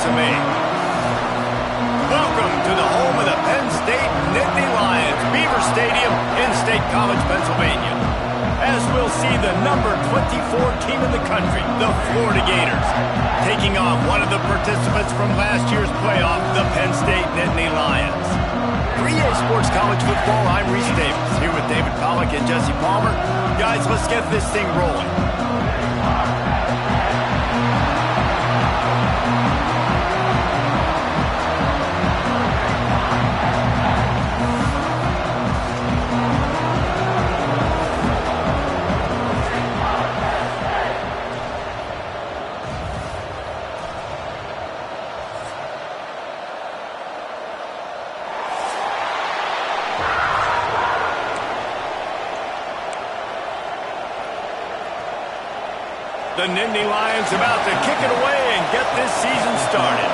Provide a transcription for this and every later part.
Pennsylvania. Welcome to the home of the Penn State Nittany Lions, Beaver Stadium in State College, Pennsylvania. As we'll see the number 24 team in the country, the Florida Gators, taking on one of the participants from last year's playoff, the Penn State Nittany Lions. 3A Sports College Football, I'm Reese Davis, here with David Pollack and Jesse Palmer. Guys, let's get this thing rolling. The Nittany Lions about to kick it away and get this season started.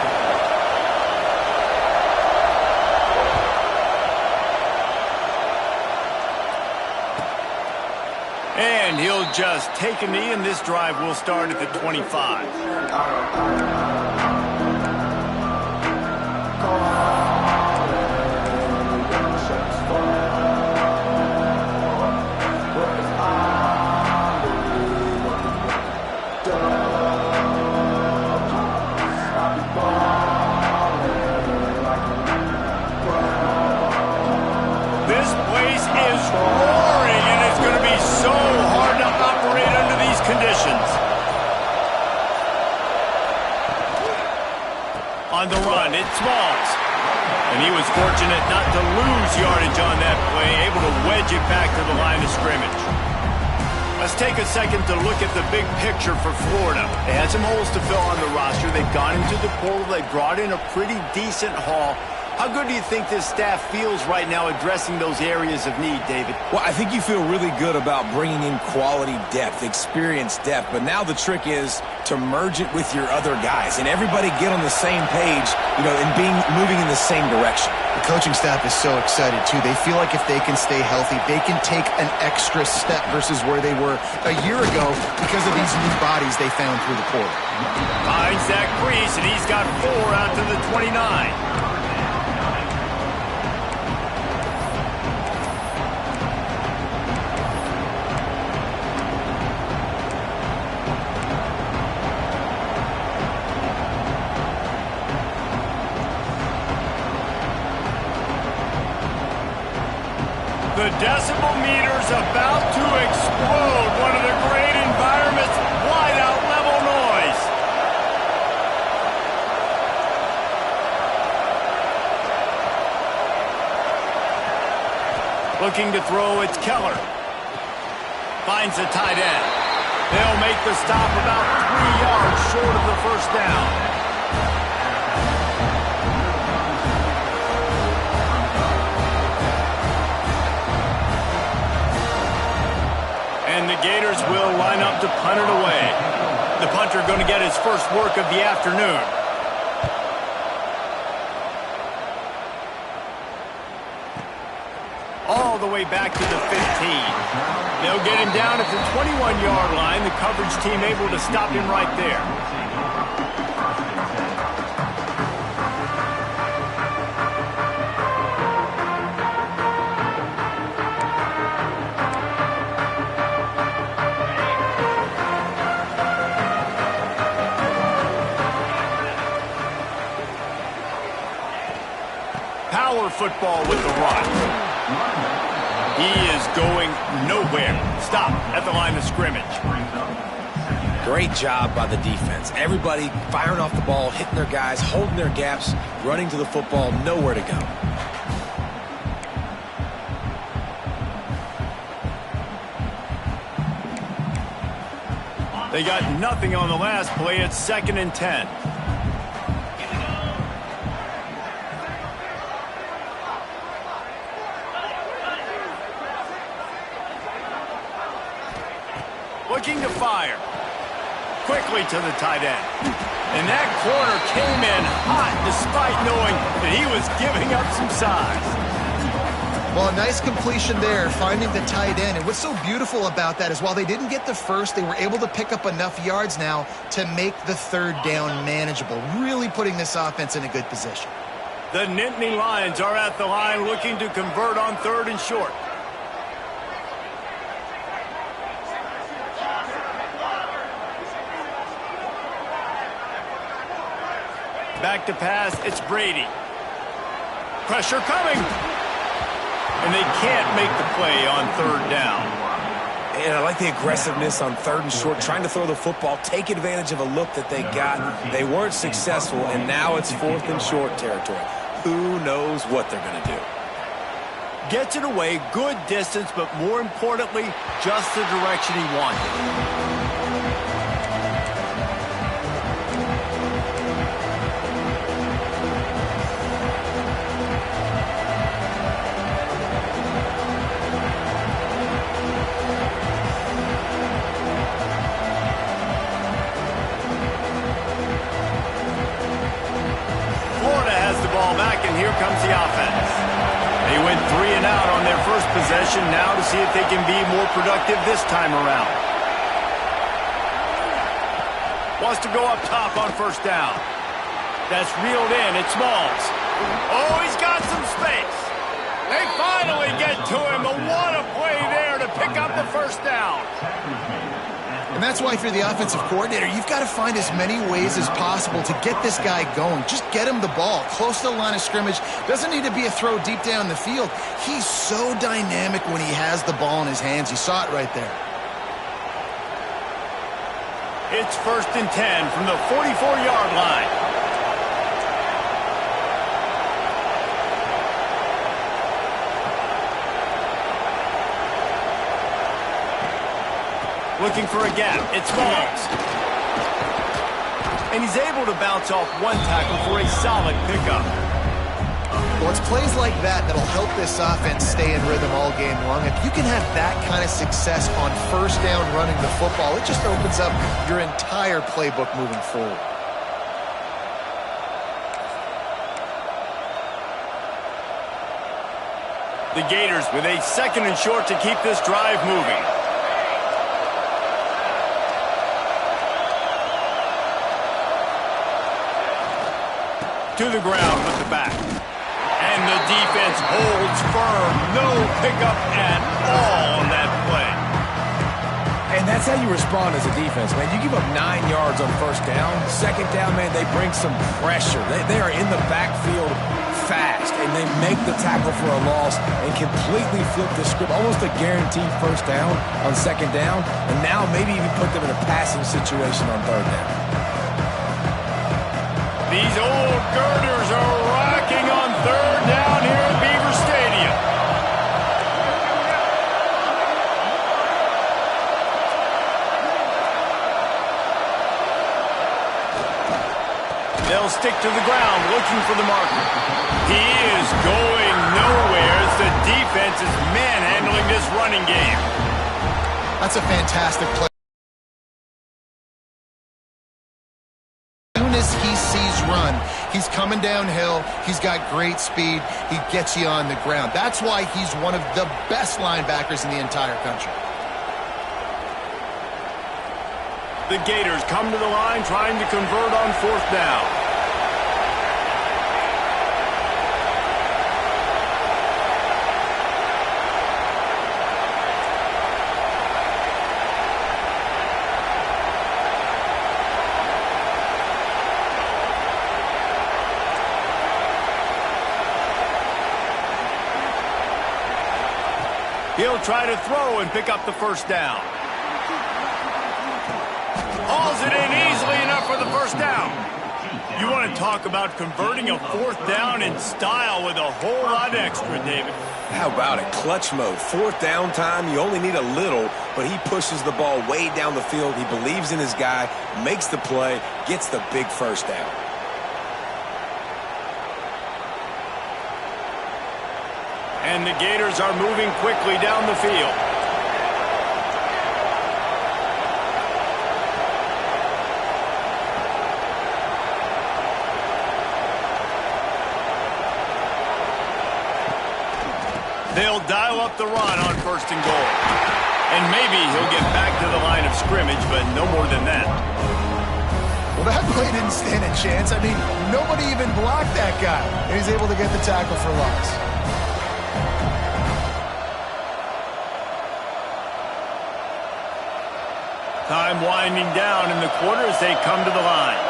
And he'll just take a knee, and this drive will start at the 25. On the run, it's Smalls. And he was fortunate not to lose yardage on that play, able to wedge it back to the line of scrimmage. Let's take a second to look at the big picture for Florida. They had some holes to fill on the roster. They've gone into the portal. They brought in a pretty decent haul. How good do you think this staff feels right now addressing those areas of need, David? Well, I think you feel really good about bringing in quality depth, experience depth, but now the trick is to merge it with your other guys and everybody get on the same page, and moving in the same direction. The coaching staff is so excited, too. They feel like if they can stay healthy, they can take an extra step versus where they were a year ago because of these new bodies they found through the portal. Finds that crease, and he's got 4 out to the 29. The decibel meter's about to explode. One of the great environments, wide out level noise. Looking to throw, it's Keller. Finds the tight end. They'll make the stop about 3 yards short of the first down. And the Gators will line up to punt it away. The punter going to get his first work of the afternoon. All the way back to the 15. They'll get him down at the 21-yard line. The coverage team able to stop him right there. Power football with the run. He is going nowhere. Stop at the line of scrimmage. Great job by the defense. Everybody firing off the ball, hitting their guys, holding their gaps, running to the football, nowhere to go. They got nothing on the last play. It's 2nd and 10. Looking to fire. Quickly to the tight end. And that corner came in hot despite knowing that he was giving up some size. Well, a nice completion there, finding the tight end. And what's so beautiful about that is while they didn't get the first, they were able to pick up enough yards now to make the third down manageable, really putting this offense in a good position. The Nittany Lions are at the line looking to convert on 3rd and short. Back to pass, it's Brady. Pressure coming. And they can't make the play on 3rd down. And I like the aggressiveness on 3rd and short, trying to throw the football, take advantage of a look that they got. They weren't successful, and now it's 4th and short territory. Who knows what they're going to do? Gets it away, good distance, but more importantly, just the direction he wanted. Here comes the offense. They went 3 and out on their first possession, now to see if they can be more productive this time around. Wants to go up top on 1st down. That's reeled in. It's Smalls. Oh, he's got some space. They finally get to him, but what a play there to pick up the 1st down. And that's why if you're the offensive coordinator, you've got to find as many ways as possible to get this guy going. Just get him the ball close to the line of scrimmage. Doesn't need to be a throw deep down the field. He's so dynamic when he has the ball in his hands. You saw it right there. It's 1st and 10 from the 44-yard line. Looking for a gap. It's Smalls. And he's able to bounce off 1 tackle for a solid pickup. Well, it's plays like that that'll help this offense stay in rhythm all game long. If you can have that kind of success on 1st down running the football, it just opens up your entire playbook moving forward. The Gators with a 2nd and short to keep this drive moving. To the ground with the back. And the defense holds firm. No pickup at all on that play. And that's how you respond as a defense, man. You give up 9 yards on 1st down. 2nd down, man, they bring some pressure. They are in the backfield fast, and they make the tackle for a loss and completely flip the script. Almost a guaranteed 1st down on 2nd down, and now maybe even put them in a passing situation on 3rd down. These old girders are rocking on 3rd down here at Beaver Stadium. They'll stick to the ground looking for the marker. He is going nowhere as the defense is manhandling this running game. That's a fantastic play. He sees run. He's coming downhill. He's got great speed. He gets you on the ground. That's why he's one of the best linebackers in the entire country. The Gators come to the line trying to convert on 4th down. He'll try to throw and pick up the 1st down. Hauls it in easily enough for the 1st down. You want to talk about converting a 4th down in style with a whole lot extra, David. How about it? Clutch mode. 4th down time, you only need a little, but he pushes the ball way down the field. He believes in his guy, makes the play, gets the big 1st down. And the Gators are moving quickly down the field. They'll dial up the run on 1st and goal. And maybe he'll get back to the line of scrimmage, but no more than that. Well, that play didn't stand a chance. I mean, nobody even blocked that guy. And he's able to get the tackle for loss. Time winding down in the quarter as they come to the line.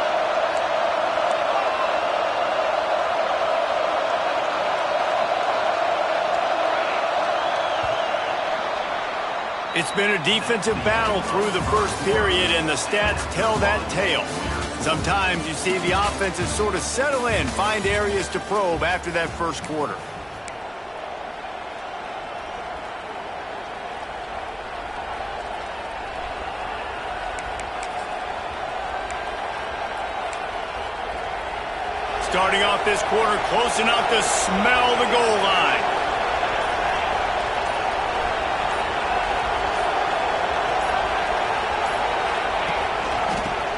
It's been a defensive battle through the first period, and the stats tell that tale. Sometimes you see the offenses sort of settle in, find areas to probe after that first quarter. Starting off this quarter close enough to smell the goal line.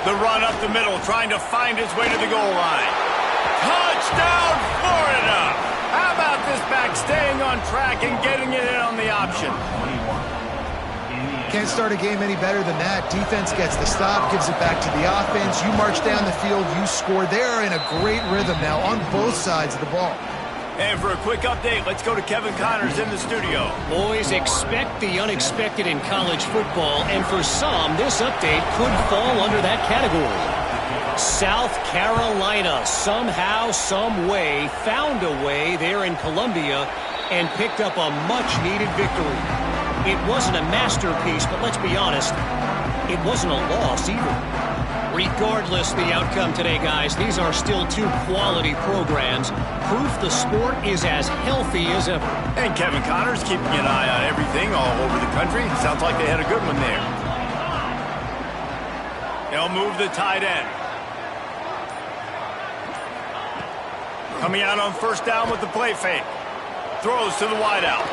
The run up the middle, trying to find his way to the goal line. Touchdown, Florida! How about this back staying on track and getting it in on the option? Can't start a game any better than that. Defense gets the stop, gives it back to the offense. You march down the field, you score. They're in a great rhythm now on both sides of the ball. And for a quick update, let's go to Kevin Connors in the studio. Boys, expect the unexpected in college football, and for some, this update could fall under that category. South Carolina somehow, some way, found a way there in Columbia and picked up a much-needed victory. It wasn't a masterpiece, but let's be honest, it wasn't a loss either. Regardless the outcome today, guys, these are still two quality programs. Proof the sport is as healthy as ever. And Kevin Connors keeping an eye on everything all over the country. Sounds like they had a good one there. They'll move the tight end. Coming out on 1st down with the play fake. Throws to the wideout.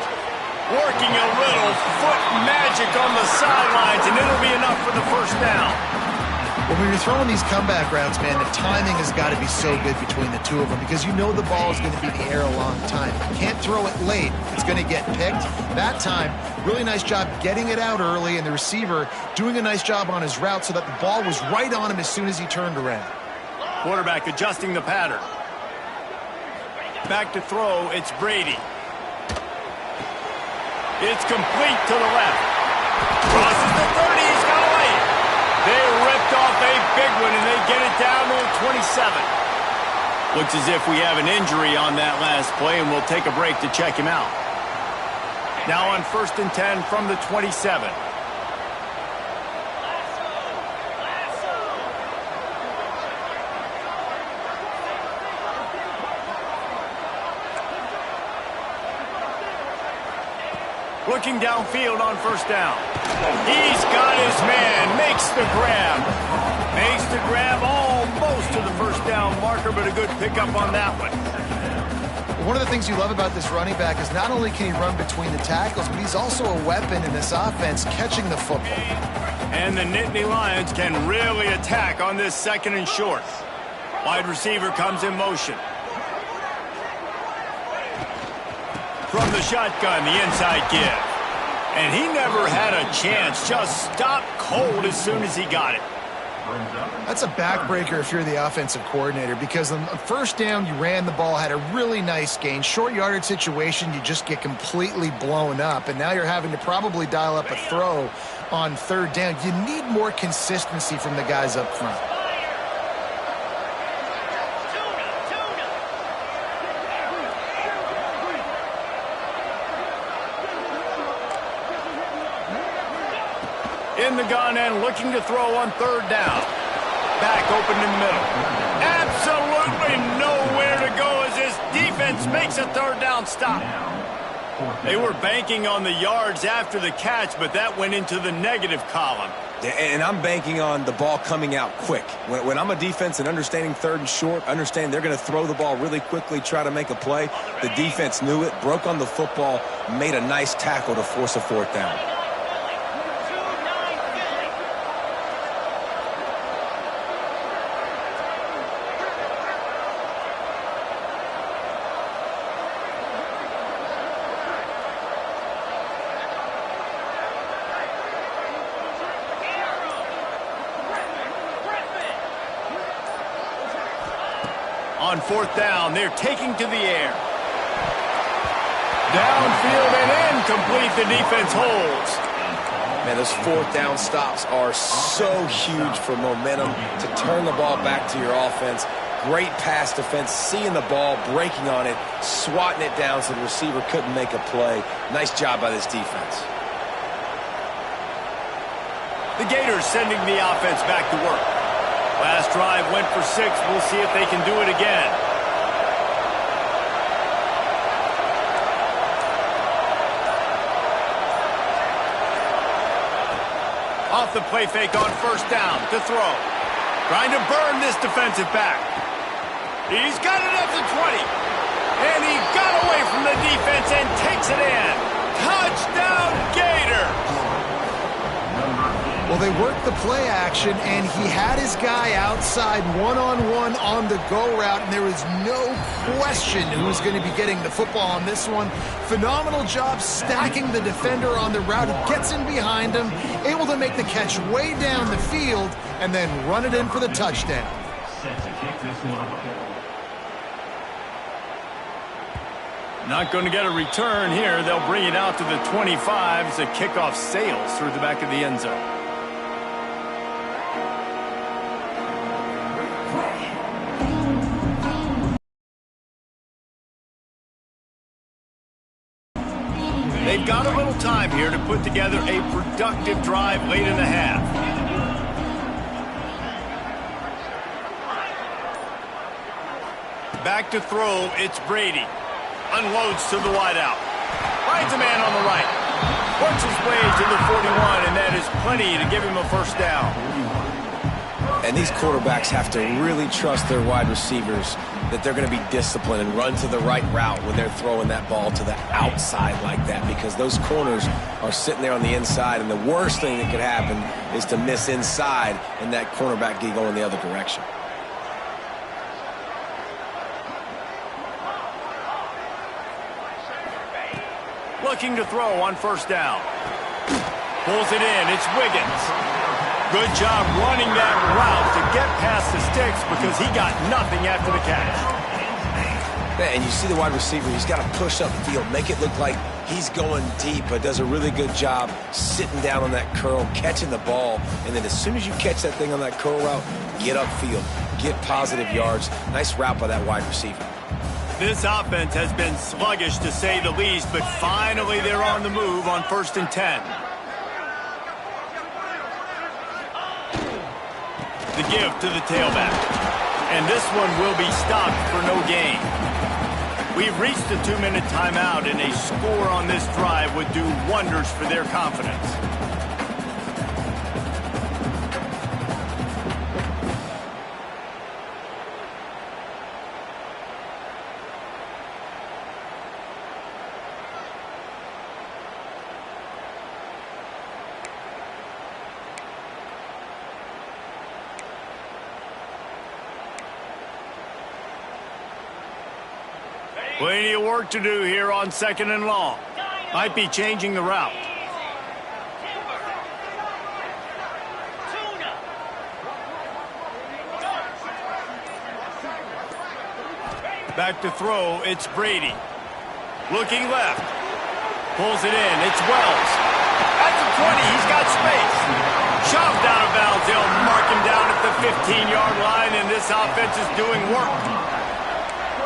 Working a little foot magic on the sidelines, and it'll be enough for the 1st down. Well, when you're throwing these comeback routes, man, the timing has got to be so good between the two of them because you know the ball is going to be in the air a long time. You can't throw it late. It's going to get picked. That time, really nice job getting it out early, and the receiver doing a nice job on his route so that the ball was right on him as soon as he turned around. Quarterback adjusting the pattern. Back to throw, it's Brady. It's complete to the left. Crosses the 30, he's got away. They ripped off a big one, and they get it down to the 27. Looks as if we have an injury on that last play, and we'll take a break to check him out. Now on 1st and 10 from the 27. Looking downfield on 1st down. He's got his man. Makes the grab. Makes the grab almost to the 1st down marker, but a good pickup on that one. One of the things you love about this running back is not only can he run between the tackles, but he's also a weapon in this offense catching the football. And the Nittany Lions can really attack on this 2nd and short. Wide receiver comes in motion. From the shotgun, the inside give. And he never had a chance. Just stopped cold as soon as he got it. That's a backbreaker if you're the offensive coordinator because on 1st down, you ran the ball, had a really nice gain. Short yardage situation, you just get completely blown up. And now you're having to probably dial up a throw on 3rd down. You need more consistency from the guys up front. In the gun and looking to throw on 3rd down. Back open in the middle. Absolutely nowhere to go as this defense makes a 3rd down stop. They were banking on the yards after the catch, but that went into the negative column. And I'm banking on the ball coming out quick. When I'm a defense and understanding 3rd and short, understand they're going to throw the ball really quickly, try to make a play. The defense knew it, broke on the football, made a nice tackle to force a 4th down. On fourth down, they're taking to the air. Downfield and incomplete. The defense holds. Man, those fourth down stops are so huge for momentum to turn the ball back to your offense. Great pass defense, seeing the ball, breaking on it, swatting it down so the receiver couldn't make a play. Nice job by this defense. The Gators sending the offense back to work. Last drive went for 6. We'll see if they can do it again. Off the play fake on first down to throw. Trying to burn this defensive back. He's got it at the 20. And he got away from the defense and takes it in. Touchdown, Gator! Well, they worked the play action, and he had his guy outside one-on-one on the go route, and there was no question who's going to be getting the football on this one. Phenomenal job stacking the defender on the route. He gets in behind him, able to make the catch way down the field, and then run it in for the touchdown. Not going to get a return here. They'll bring it out to the 25 as the kickoff sails through the back of the end zone. They've got a little time here to put together a productive drive late in the half. Back to throw, it's Brady. Unloads to the wideout. Finds a man on the right. Works his way to the 41, and that is plenty to give him a first down. And these quarterbacks have to really trust their wide receivers that they're going to be disciplined and run to the right route when they're throwing that ball to the outside like that, because those corners are sitting there on the inside, and the worst thing that could happen is to miss inside and that cornerback get going the other direction. Looking to throw on first down. Pulls it in. It's Wiggins. Good job running that route to get past the sticks because he got nothing after the catch. And you see the wide receiver, he's got to push upfield, make it look like he's going deep, but does a really good job sitting down on that curl, catching the ball, and then as soon as you catch that thing on that curl route, get upfield, get positive yards. Nice route by that wide receiver. This offense has been sluggish to say the least, but finally they're on the move on 1st and 10. The give to the tailback. And this one will be stopped for no gain. We've reached the 2-minute timeout, and a score on this drive would do wonders for their confidence. Plenty of work to do here on 2nd and long. Might be changing the route. Back to throw, it's Brady. Looking left. Pulls it in, it's Wells. At the 20, he's got space. Shoved out of bounds, they'll mark him down at the 15-yard line, and this offense is doing work.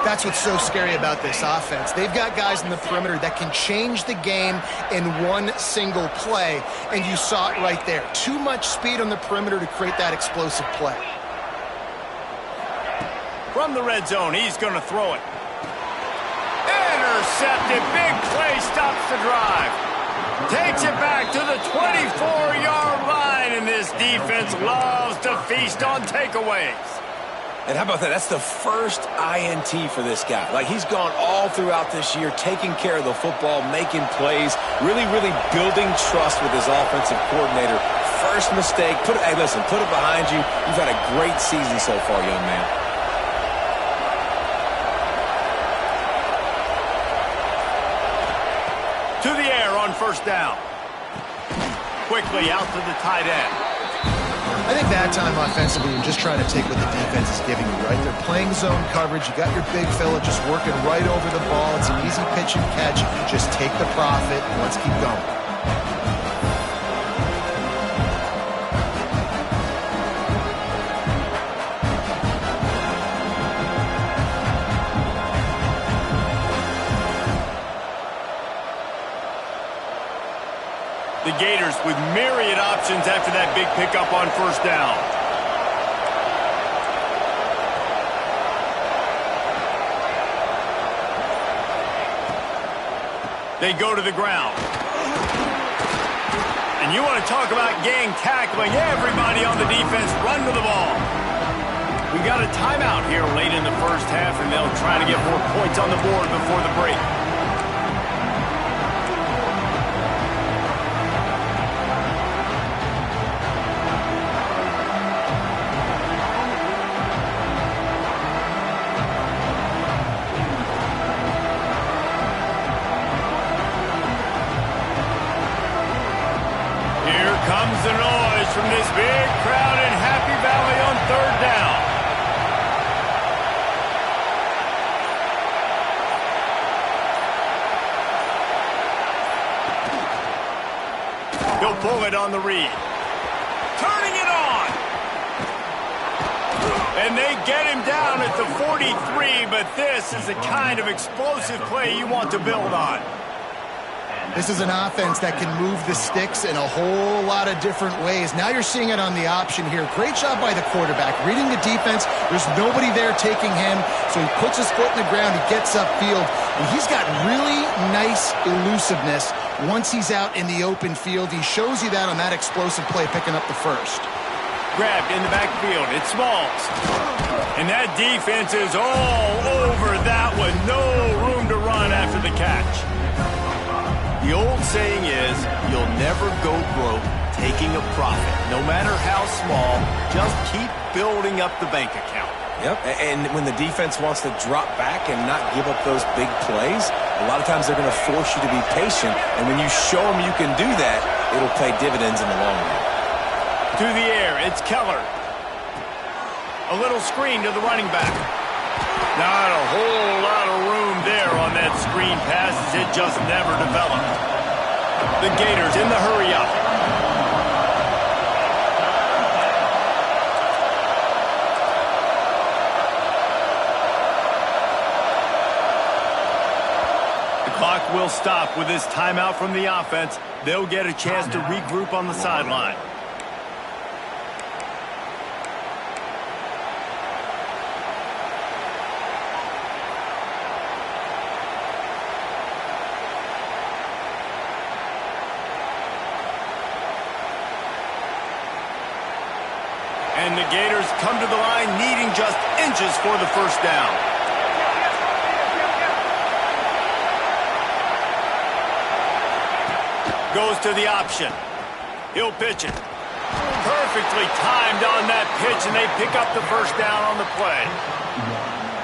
That's what's so scary about this offense. They've got guys in the perimeter that can change the game in one single play, and you saw it right there. Too much speed on the perimeter to create that explosive play. From the red zone, he's going to throw it. Intercepted. Big play stops the drive. Takes it back to the 24-yard line, and this defense loves to feast on takeaways. And how about that? That's the first INT for this guy. Like, he's gone all throughout this year, taking care of the football, making plays, really building trust with his offensive coordinator. First mistake, hey, listen, put it behind you. You've had a great season so far, young man. To the air on first down. Quickly out to the tight end. I think that time offensively, you're just trying to take what the defense is giving you, right? They're playing zone coverage. You got your big fella just working right over the ball. It's an easy pitch and catch. Just take the profit. Let's keep going. The Gators with myriad options after that big pickup on first down. They go to the ground. And you want to talk about gang tackling. Everybody on the defense run to the ball. We got a timeout here late in the first half, and they'll try to get more points on the board before the break. Comes the noise from this big crowd in Happy Valley on third down. He'll pull it on the read. Turning it on. And they get him down at the 43, but this is the kind of explosive play you want to build on. This is an offense that can move the sticks in a whole lot of different ways. Now you're seeing it on the option here. Great job by the quarterback. Reading the defense, there's nobody there taking him, so he puts his foot in the ground, he gets upfield, and he's got really nice elusiveness once he's out in the open field. He shows you that on that explosive play, picking up the first. Grabbed in the backfield. It's Smalls. And that defense is all over that one. No room to run after the catch. The old saying is, you'll never go broke taking a profit. No matter how small, just keep building up the bank account. Yep, and when the defense wants to drop back and not give up those big plays, a lot of times they're going to force you to be patient. And when you show them you can do that, it'll pay dividends in the long run. To the air, it's Keller. A little screen to the running back. Not a whole lot of room there on that screen pass as it just never developed. The Gators in the hurry-up. The clock will stop with this timeout from the offense. They'll get a chance to regroup on the sideline. And the Gators come to the line needing just inches for the first down. Goes to the option. He'll pitch it. Perfectly timed on that pitch, and they pick up the first down on the play.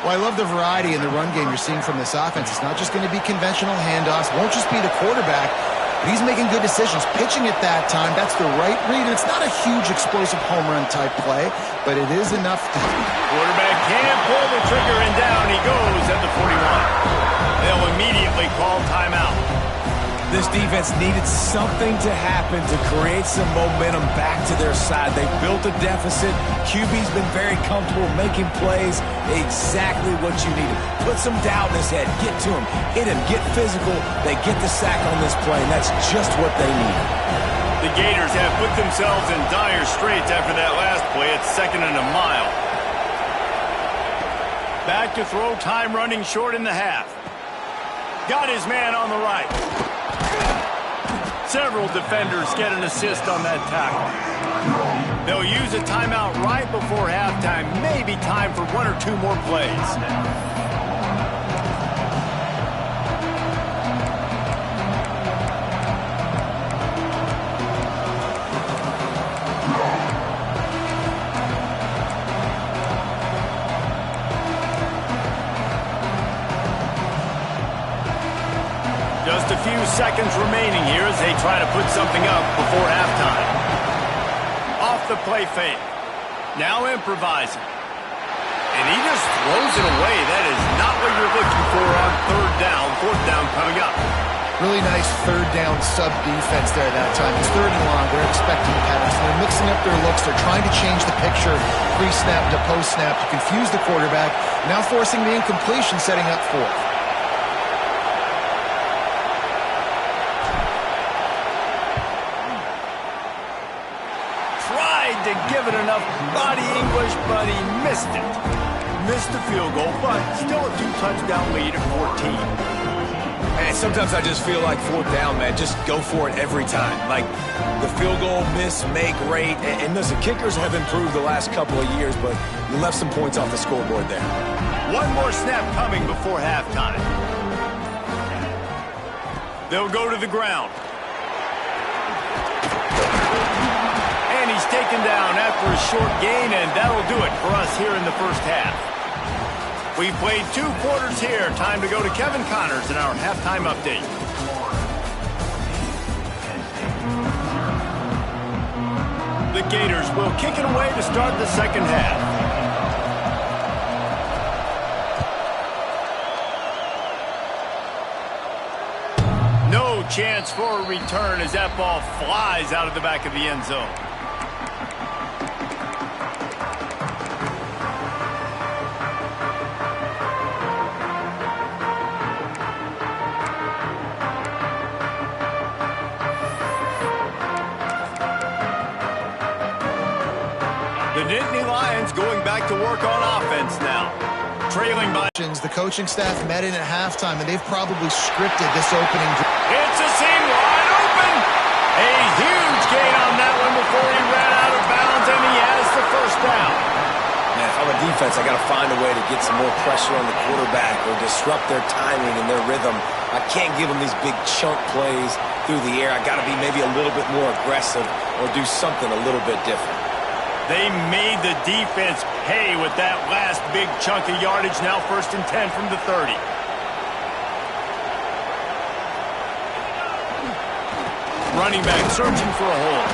Well, I love the variety in the run game you're seeing from this offense. It's not just going to be conventional handoffs. It won't just be the quarterback. But he's making good decisions. Pitching at that time, that's the right read. And it's not a huge explosive home run type play, but it is enough to... Quarterback can't pull the trigger, and down he goes at the 41. They'll immediately call timeout. This defense needed something to happen to create some momentum back to their side. They built a deficit. QB's been very comfortable making plays. Exactly what you needed. Put some doubt in his head. Get to him. Hit him. Get physical. They get the sack on this play, and that's just what they needed. The Gators have put themselves in dire straits after that last play. It's 2nd and a mile. Back to throw, time running short in the half. Got his man on the right. Several defenders get an assist on that tackle. They'll use a timeout right before halftime. Maybe time for 1 or 2 more plays. Just a few seconds remaining here as they try to put something up before halftime. Off the play fake. Now improvising. And he just Blows it away. That is not what you're looking for on third down. Fourth down coming up. Really nice third down sub-defense there that time. It's third and long. They're expecting patterns. They're mixing up their looks. They're trying to change the picture pre-snap to post-snap to confuse the quarterback. Now forcing the incompletion, setting up fourth. Tried to give it enough body English, but he missed it. Missed the field goal, but still a 2-touchdown lead at 14. And sometimes I just feel like fourth down, man, just go for it every time. Like the field goal, miss, make, rate. And listen, kickers have improved the last couple of years, but you left some points off the scoreboard there. One more snap coming before halftime. They'll go to the ground. And he's taken down after a short gain, and that'll do it for us here in the first half. We've played 2 quarters here. Time to go to Kevin Connors in our halftime update. The Gators will kick it away to start the second half. No chance for a return as that ball flies out of the back of the end zone. The Nittany Lions going back to work on offense now. Trailing by... The coaching staff met in at halftime, and they've probably scripted this opening. It's a seam wide open. A huge gain on that one before he ran out of bounds, and he has the first down. Man, if I'm a defense, I got to find a way to get some more pressure on the quarterback or disrupt their timing and their rhythm. I can't give them these big chunk plays through the air. I got to be maybe a little bit more aggressive or do something a little bit different. They made the defense pay with that last big chunk of yardage. Now 1st and 10 from the 30. Running back searching for a hole.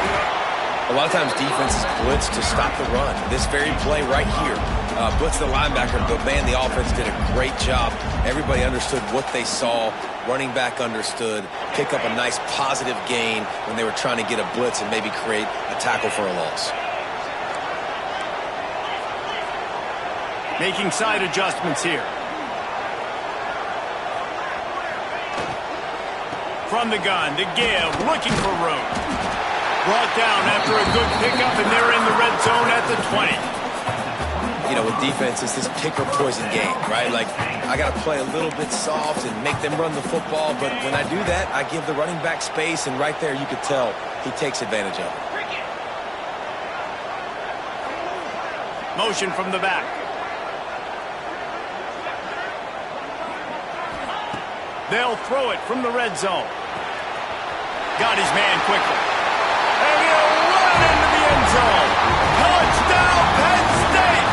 A lot of times defenses blitz to stop the run. This very play right here, blitz the linebacker, but man, the offense did a great job. Everybody understood what they saw. Running back understood. Pick up a nice positive gain when they were trying to get a blitz and maybe create a tackle for a loss. Making side adjustments here. From the gun, to give, looking for room. Brought down after a good pickup, and they're in the red zone at the 20. You know, with defense, it's this pick or poison game, right? Like, I got to play a little bit soft and make them run the football, but when I do that, I give the running back space, and right there you could tell he takes advantage of it. Motion from the back. They'll throw it from the red zone. Got his man quickly. And he'll run into the end zone. Touchdown, Penn State!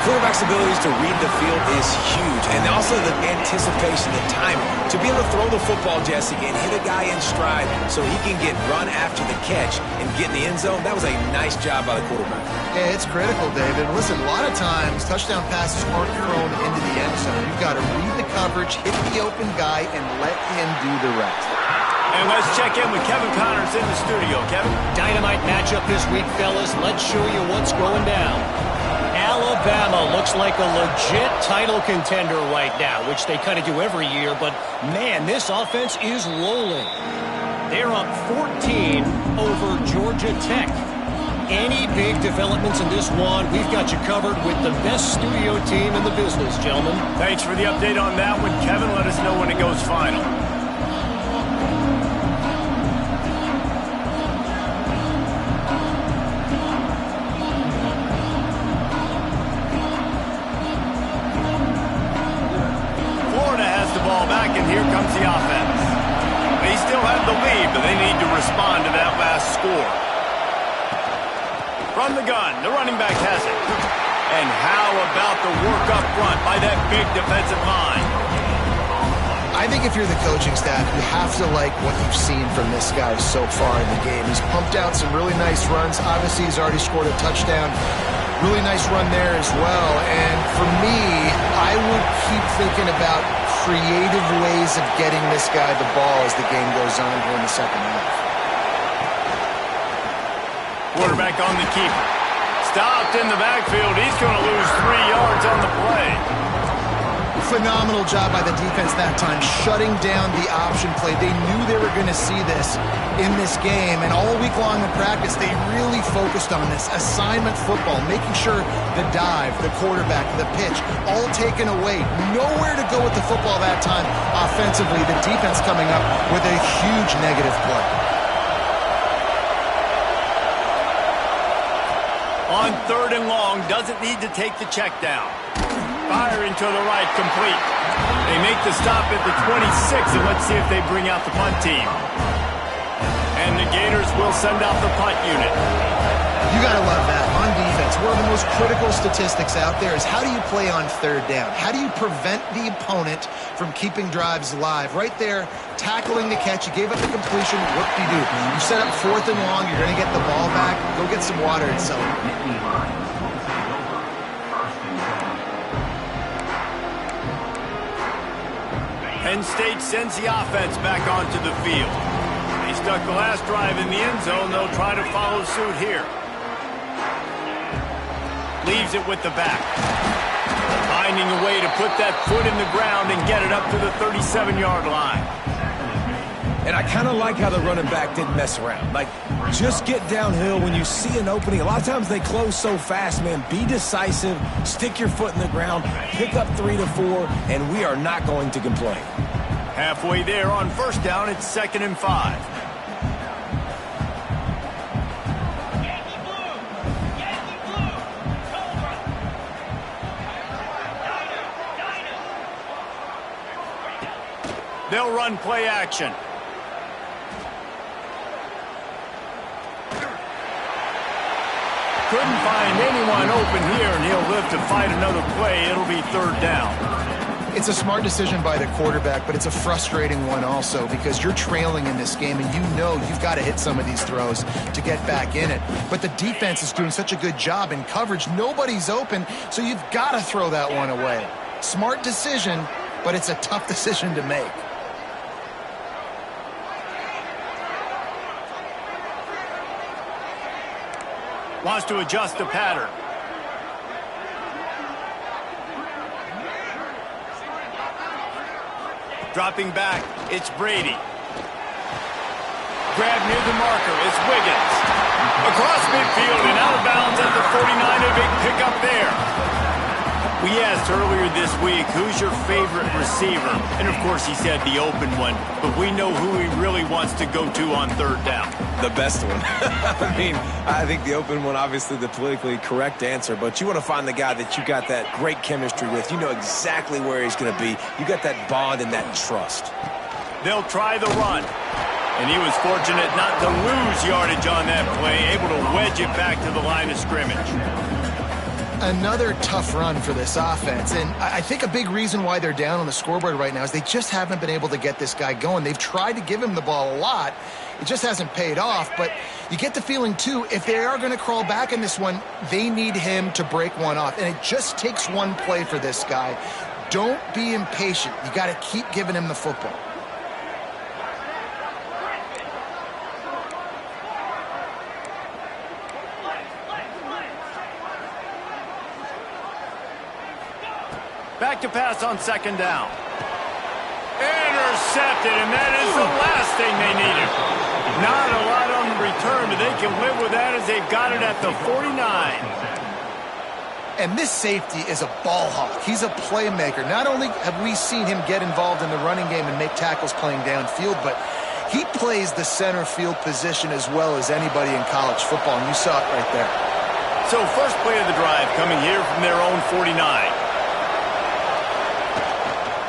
Quarterback's abilities to read the field is huge, and also the anticipation, the timing. To be able to throw the football, Jesse, and hit a guy in stride so he can get run after the catch and get in the end zone, that was a nice job by the quarterback. Yeah, it's critical, David. Listen, a lot of times touchdown passes aren't thrown into the end zone. You've got to read the coverage, hit the open guy, and let him do the rest. And let's check in with Kevin Connors in the studio. Kevin? Dynamite matchup this week, fellas. Let's show you what's going down. Alabama looks like a legit title contender right now, which they kind of do every year, but man, this offense is rolling. They're up 14 over Georgia Tech. Any big developments in this one, we've got you covered with the best studio team in the business, gentlemen. Thanks for the update on that one, Kevin. Let us know when it goes final. And here comes the offense. They still have the lead, but they need to respond to that last score. From the gun, the running back has it. And how about the work up front by that big defensive line? I think if you're the coaching staff, you have to like what you've seen from this guy so far in the game. He's pumped out some really nice runs. Obviously, he's already scored a touchdown. Really nice run there as well. And for me, I would keep thinking about creative ways of getting this guy the ball as the game goes on here in the second half. Quarterback on the keeper. Stopped in the backfield. He's going to lose 3 yards on the play. Phenomenal job by the defense that time, shutting down the option play. They knew they were going to see this in this game, and all week long in practice, they really focused on this assignment football, making sure the dive, the quarterback, the pitch, all taken away. Nowhere to go with the football that time offensively. The defense coming up with a huge negative play. On 3rd and long, doesn't need to take the check down. Firing to the right, complete. They make the stop at the 26, and let's see if they bring out the punt team. And the Gators will send out the punt unit. You got to love that. On defense, one of the most critical statistics out there is how do you play on 3rd down? How do you prevent the opponent from keeping drives alive? Right there, tackling the catch. You gave up the completion. What do? You set up 4th and long. You're going to get the ball back. Go get some water and celebrate. Penn State sends the offense back onto the field. They stuck the last drive in the end zone. They'll try to follow suit here. Leaves it with the back. Finding a way to put that foot in the ground and get it up to the 37-yard line. And I kind of like how the running back didn't mess around. Like, just get downhill when you see an opening. A lot of times they close so fast, man. Be decisive, stick your foot in the ground, pick up 3 to 4, and we are not going to complain. Halfway there on 1st down, it's 2nd and 5. They'll run play action. Couldn't find anyone open here, and he'll live to fight another play. It'll be 3rd down. It's a smart decision by the quarterback, but it's a frustrating one also because you're trailing in this game, and you know you've got to hit some of these throws to get back in it. But the defense is doing such a good job in coverage. Nobody's open, so you've got to throw that one away. Smart decision, but it's a tough decision to make. Wants to adjust the pattern. Dropping back, it's Brady. Grab near the marker, it's Wiggins. Across midfield and out of bounds at the 49, a big pickup there. We asked earlier this week, who's your favorite receiver? And of course he said the open one, but we know who he really wants to go to on 3rd down. The best one. I mean, I think the open one, obviously the politically correct answer, but you want to find the guy that you got that great chemistry with. You know exactly where he's going to be. You got that bond and that trust. They'll try the run. And he was fortunate not to lose yardage on that play, able to wedge it back to the line of scrimmage. Another tough run for this offense, and I think a big reason why they're down on the scoreboard right now is they just haven't been able to get this guy going. They've tried to give him the ball a lot. It just hasn't paid off, but you get the feeling, too, if they are going to crawl back in this one, they need him to break one off, and it just takes one play for this guy. Don't be impatient. You got to keep giving him the football. Back to pass on 2nd down. Intercepted, and that is the last thing they needed. Not a lot on the return, but they can live with that as they've got it at the 49. And this safety is a ball hawk. He's a playmaker. Not only have we seen him get involved in the running game and make tackles playing downfield, but he plays the center field position as well as anybody in college football, and you saw it right there. So first play of the drive coming here from their own 49.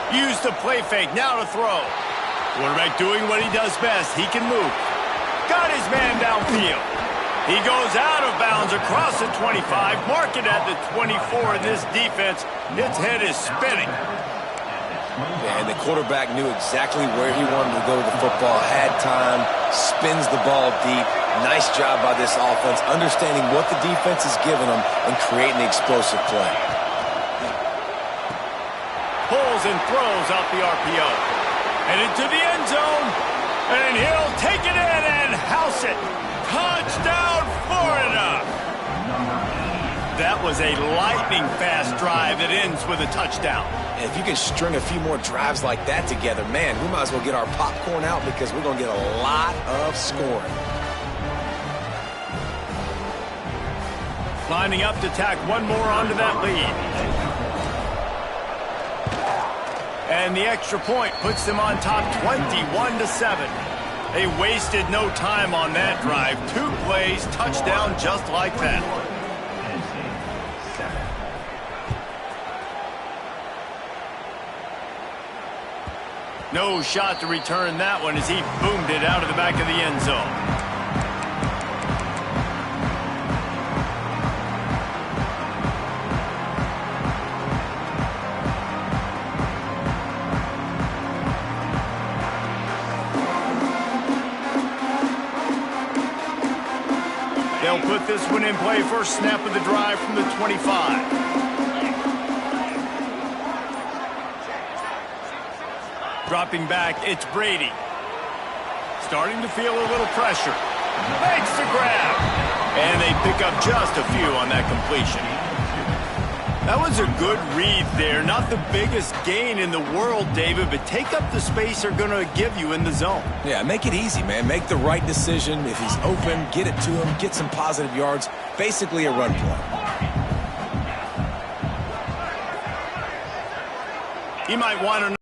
Use the play fake, now to throw. Quarterback doing what he does best. He can move. Got his man downfield. He goes out of bounds across the 25, mark it at the 24, and this defense, its head is spinning. And the quarterback knew exactly where he wanted to go with the football, had time, spins the ball deep, Nice job by this offense, understanding what the defense is giving them and creating the explosive play. Pulls and throws out the RPO. And into the end zone. And he'll take it in and house it. Touchdown, Florida! That was a lightning-fast drive that ends with a touchdown. And if you can string a few more drives like that together, man, we might as well get our popcorn out because we're going to get a lot of scoring. Lining up to tack one more onto that lead. And the extra point puts them on top 21-7. They wasted no time on that drive. 2 plays, touchdown just like that. No shot to return that one as he boomed it out of the back of the end zone. They'll put this one in play. First snap of the drive from the 25. Dropping back, it's Brady. Starting to feel a little pressure. Makes the grab. And they pick up just a few on that completion. That was a good read there. Not the biggest gain in the world, David, but take up the space they're going to give you in the zone. Yeah, make it easy, man. Make the right decision. If he's open, get it to him. Get some positive yards. Basically a run play. He might want to.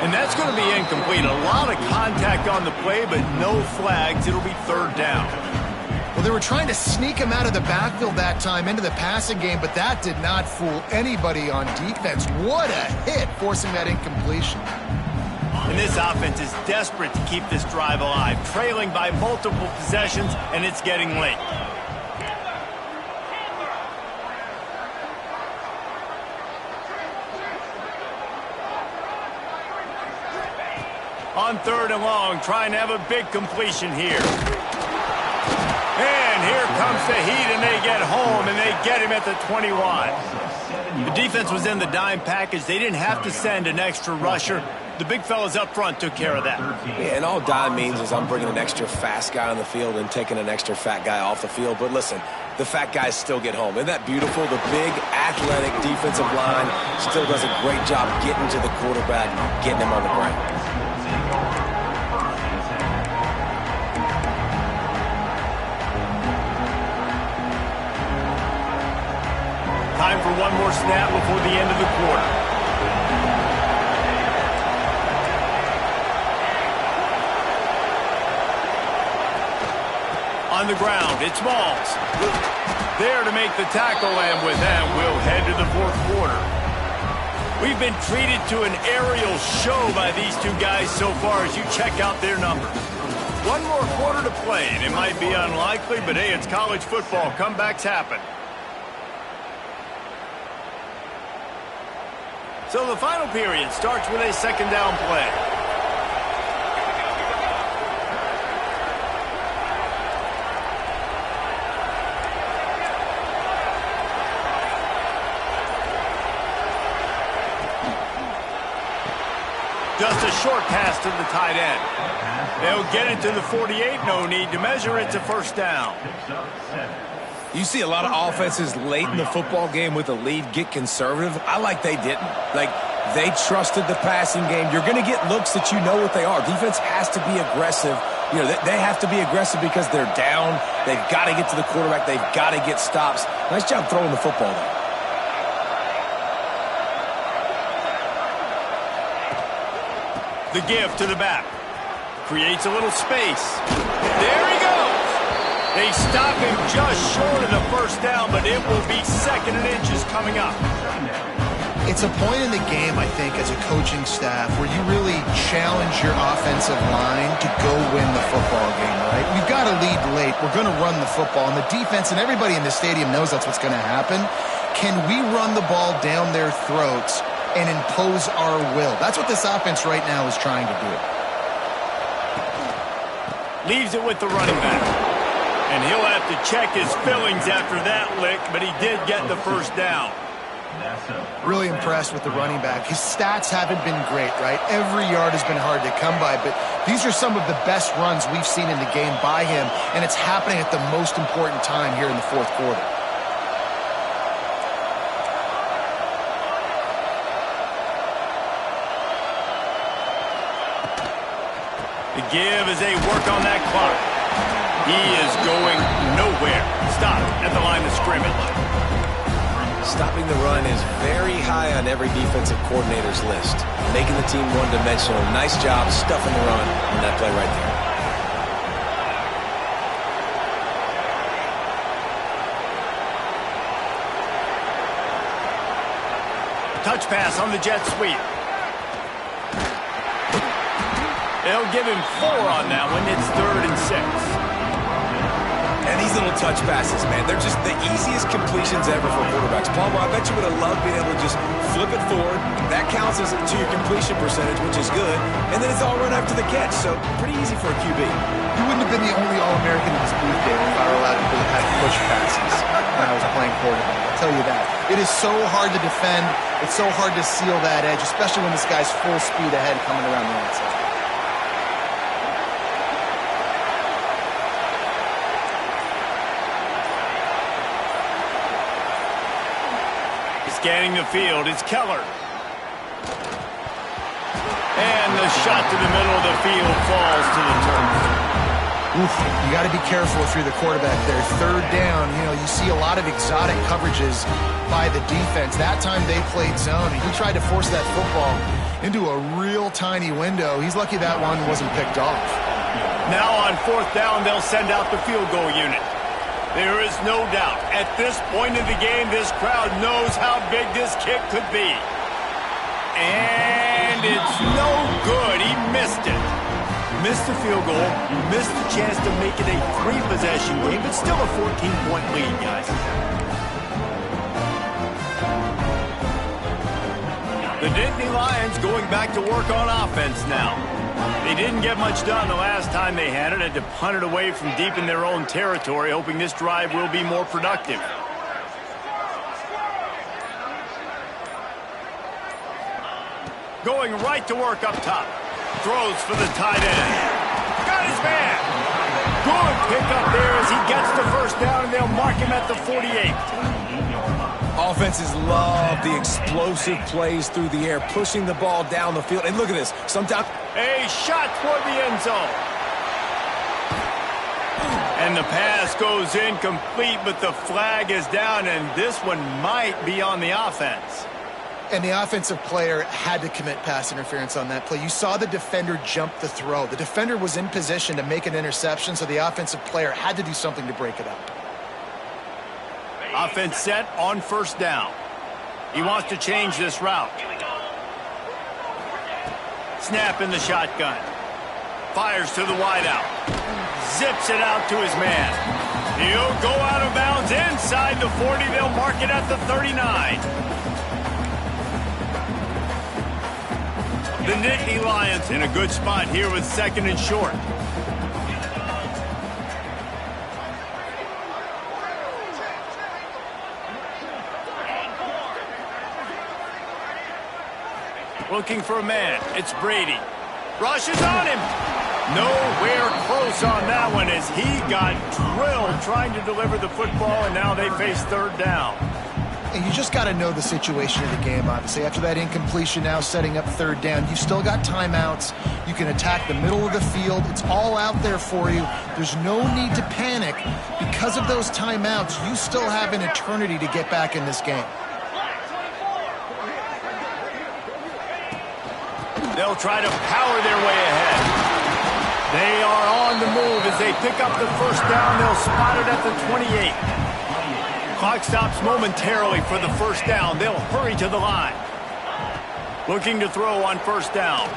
And that's going to be incomplete. A lot of contact on the play, but no flags. It'll be third down. Well, they were trying to sneak him out of the backfield that time into the passing game, but that did not fool anybody on defense. What a hit, forcing that incompletion. And this offense is desperate to keep this drive alive, trailing by multiple possessions, and it's getting late. On third and long, trying to have a big completion here. And here comes the heat, and they get home, and they get him at the 21. The defense was in the dime package. They didn't have to send an extra rusher. The big fellas up front took care of that. Yeah, and all dime means is I'm bringing an extra fast guy on the field and taking an extra fat guy off the field. But listen, the fat guys still get home. Isn't that beautiful? The big, athletic defensive line still does a great job getting to the quarterback, getting him on the ground. Time for one more snap before the end of the quarter. On the ground, it's Malls. There to make the tackle, and with that, we'll head to the fourth quarter. We've been treated to an aerial show by these two guys so far as you check out their numbers. One more quarter to play, and it might be unlikely, but hey, it's college football. Comebacks happen. So the final period starts with a second down play. Just a short pass to the tight end. They'll get it to the 48. No need to measure it to first down. You see a lot of offenses late in the football game with a lead get conservative. I like they didn't. Like, they trusted the passing game. You're going to get looks that you know what they are. Defense has to be aggressive. You know, they have to be aggressive because they're down. They've got to get to the quarterback. They've got to get stops. Nice job throwing the football there. The give to the back. Creates a little space. There he goes. They stop him just short of the first down, but it will be second and inches coming up. It's a point in the game, I think, as a coaching staff where you really challenge your offensive line to go win the football game, right? We've got to lead late. We're going to run the football, and the defense and everybody in the stadium knows that's what's going to happen. Can we run the ball down their throats and impose our will. That's what this offense right now is trying to do. Leaves it with the running back. And he'll have to check his fillings after that lick, but he did get the first down. Really impressed with the running back. His stats haven't been great, right? Every yard has been hard to come by, but these are some of the best runs we've seen in the game by him, and it's happening at the most important time here in the fourth quarter. The give as they work on that clock. He is going nowhere. Stop at the line of scrimmage. Stopping the run is very high on every defensive coordinator's list. Making the team one-dimensional. Nice job stuffing the run on that play right there. Touch pass on the jet sweep. They'll give him 4 on that one. It's 3rd and 6. And these little touch passes, man, they're just the easiest completions ever for quarterbacks. Palmer, I bet you would have loved being able to just flip it forward. That counts as to your completion percentage, which is good. And then it's all run after the catch, so pretty easy for a QB. You wouldn't have been the only All-American in this booth game if I were allowed to have push passes when I was playing quarterback. I'll tell you that. It is so hard to defend. It's so hard to seal that edge, especially when this guy's full speed ahead coming around the outside. Scanning the field, it's Keller. And the shot to the middle of the field falls to the turf. Oof, you got to be careful if you're the quarterback there. 3rd down, you see a lot of exotic coverages by the defense. That time they played zone, and he tried to force that football into a real tiny window. He's lucky that one wasn't picked off. Now on 4th down, they'll send out the field goal unit. There is no doubt, at this point in the game, this crowd knows how big this kick could be. And it's no good. He missed it. Missed the field goal, missed the chance to make it a 3-possession game, but still a 14-point lead, guys. The Nittany Lions going back to work on offense now. They didn't get much done the last time they had it to punt it away from deep in their own territory, hoping this drive will be more productive. Going right to work up top. Throws for the tight end. Got his man. Good pickup there as he gets the first down, and they'll mark him at the 48. Offenses love the explosive plays through the air, pushing the ball down the field. And look at this. Sometimes a shot toward the end zone. And the pass goes incomplete, but the flag is down, and this one might be on the offense. And the offensive player had to commit pass interference on that play. You saw the defender jump the throw. The defender was in position to make an interception, so the offensive player had to do something to break it up. Offense set on 1st down. He wants to change this route. Snap in the shotgun. Fires to the wideout. Zips it out to his man. He'll go out of bounds inside the 40. They'll mark it at the 39. The Nittany Lions in a good spot here with 2nd and short. Looking for a man. It's Brady. Rushes on him. Nowhere close on that one as he got drilled trying to deliver the football, and now they face 3rd down. And you just got to know the situation of the game, obviously. After that incompletion, now setting up 3rd down. You've still got timeouts. You can attack the middle of the field. It's all out there for you. There's no need to panic. Because of those timeouts, you still have an eternity to get back in this game. They'll try to power their way ahead. They are on the move as they pick up the first down. They'll spot it at the 28. Clock stops momentarily for the first down. They'll hurry to the line. Looking to throw on 1st down.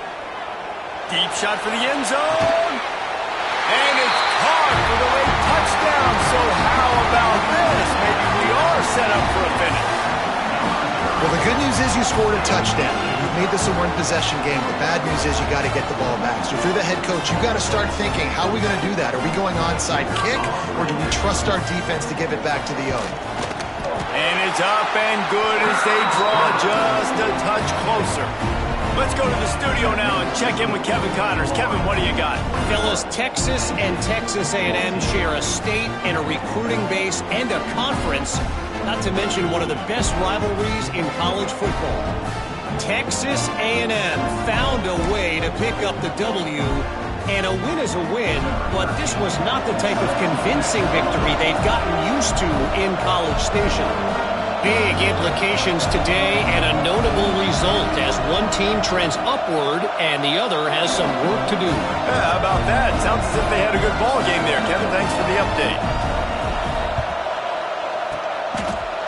Deep shot for the end zone. And it's caught for the late touchdown. So how about this? Maybe we are set up for a finish. Well, the good news news is you scored a touchdown. You made this a one-possession game. The bad news is you got to get the ball back. So if you're the head coach, you got to start thinking, how are we going to do that? Are we going onside kick, or do we trust our defense to give it back to the O? And it's up and good as they draw just a touch closer. Let's go to the studio now and check in with Kevin Connors. Kevin, what do you got? Fellas, Texas and Texas A&M share a state and a recruiting base and a conference, not to mention one of the best rivalries in college football. Texas A&M found a way to pick up the W, and a win is a win, but this was not the type of convincing victory they've gotten used to in College Station. Big implications today and a notable result as one team trends upward and the other has some work to do. Yeah, how about that? Sounds as if they had a good ball game there. Kevin, thanks for the update.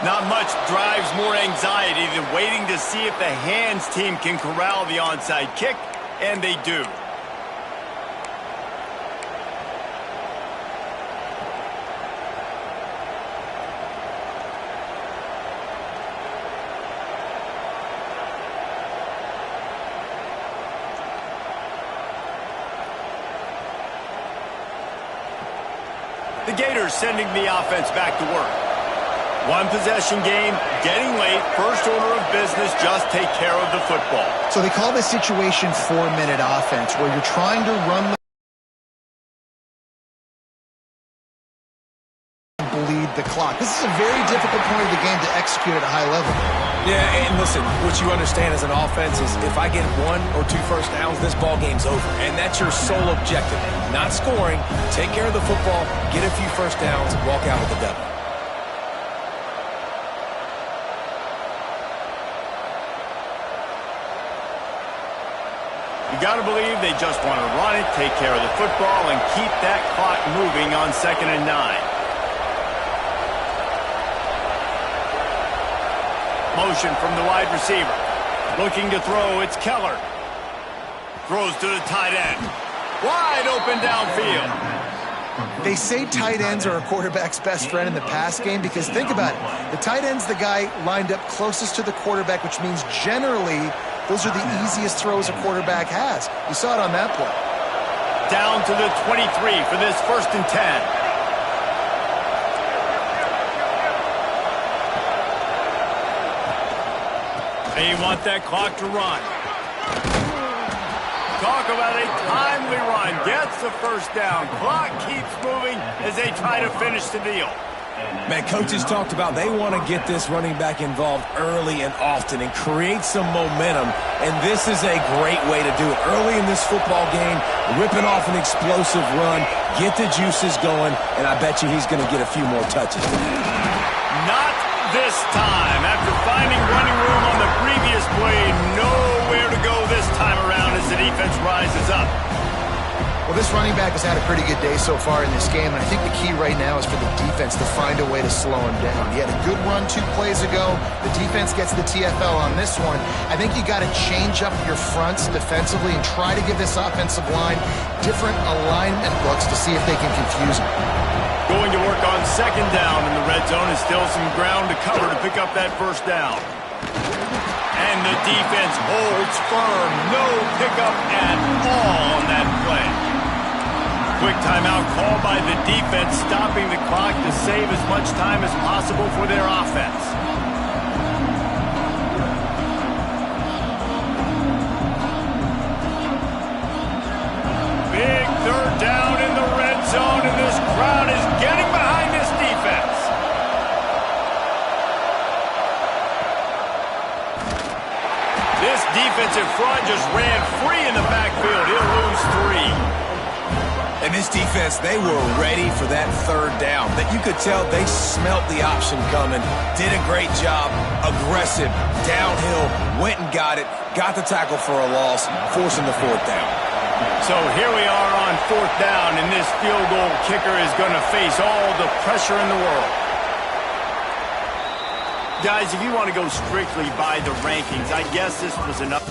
Not much drives more anxiety than waiting to see if the hands team can corral the onside kick, and they do. The Gators sending the offense back to work. One possession game, getting late, first order of business, just take care of the football. So they call this situation 4-minute offense, where you're trying to run the bleed the clock. This is a very difficult point of the game to execute at a high level. Yeah, and listen, what you understand as an offense is if I get 1 or 2 first downs, this ball game's over. And that's your sole objective. Not scoring, take care of the football, get a few first downs, walk out with the W. You got to believe they just want to run it, take care of the football, and keep that clock moving on 2nd and 9. Motion from the wide receiver. Looking to throw, it's Keller. Throws to the tight end. Wide open downfield. They say tight ends are a quarterback's best friend in the pass game because think about it. The tight end's the guy lined up closest to the quarterback, which means generally those are the easiest throws a quarterback has. You saw it on that play. Down to the 23 for this 1st and 10. They want that clock to run. Talk about a timely run. Gets the first down. Clock keeps moving as they try to finish the deal. Man, coaches talked about they want to get this running back involved early and often and create some momentum, and this is a great way to do it. Early in this football game, ripping off an explosive run, get the juices going, and I bet you he's going to get a few more touches. Not this time. After finding running room on the previous play, nowhere to go this time around as the defense rises up. Well, this running back has had a pretty good day so far in this game, and I think the key right now is for the defense to find a way to slow him down. He had a good run 2 plays ago. The defense gets the TFL on this one. I think you got to change up your fronts defensively and try to give this offensive line different alignment looks to see if they can confuse him. Going to work on 2nd down in the red zone is still some ground to cover to pick up that first down. And the defense holds firm. No pickup at all on that play. Quick timeout called by the defense, stopping the clock to save as much time as possible for their offense. Big 3rd down in the red zone, and this crowd is getting behind this defense. This defensive front just ran free in the backfield. He'll lose 3. And this defense, they were ready for that 3rd down. That you could tell they smelt the option coming, did a great job, aggressive, downhill, went and got it, got the tackle for a loss, forcing the 4th down. So here we are on 4th down, and this field goal kicker is going to face all the pressure in the world. Guys, if you want to go strictly by the rankings, I guess this was enough.